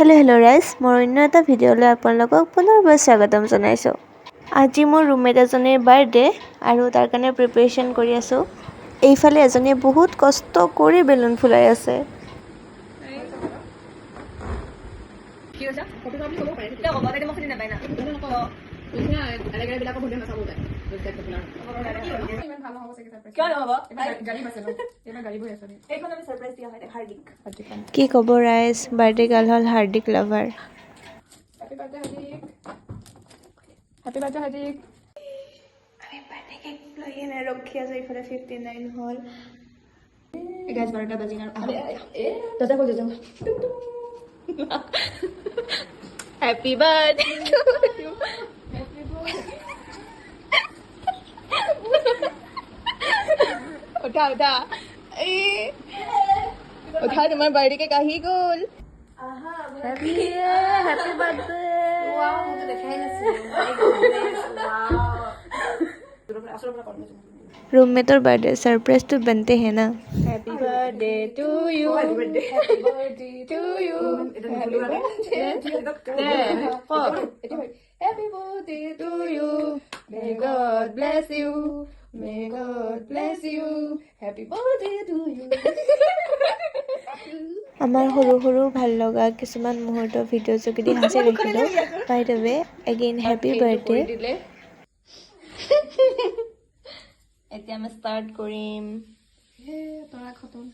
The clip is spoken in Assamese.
হেল্ল' ৰাইজ, মই অন্য এটা ভিডিঅ'লৈ আপোনালোকক পুনৰবাৰ স্বাগতম জনাইছোঁ। আজি মোৰ ৰুমমেট এজনীৰ বাৰ্থডে আৰু তাৰ কাৰণে প্ৰিপেৰেশ্যন কৰি আছোঁ। এইফালে এজনীয়ে বহুত কষ্ট কৰি বেলুন ফুলাই আছে। কি ক'ব ৰাইজ, বাৰ্থডে গাৰ্ল হ'ল Hardik lover. Happy birthday, Hadik. আমি বাৰ্থডে কেক লৈ কিনে ৰখি আছোঁ, এইফালে 59 হ'ল। Guys, 12টা বাজি গ'ল। দাদা কৈ যাও। Happy birthday to you. Happy birthday. उठा उठा तुम्हारा बर्थडे केक आ ही गल हैप्पी बर्थडे वाओ मुझे देखाई ৰুমমেটৰ বাৰ্থডে ছাৰপ্ৰাইজটো बनते हैं ना। Happy birthday to you happy birthday to you happy birthday to you may God bless you May God bless you. Happy birthday to you. আমাৰ সৰু সৰু ভাল লগা কিছুমান মুহূৰ্তৰ ভিডিঅ' যোগেদি সাঁচি ৰাখিলোঁ। By the way, again happy birthday. এতিয়া আমি ষ্টাৰ্ট কৰিম। তৰা খতম।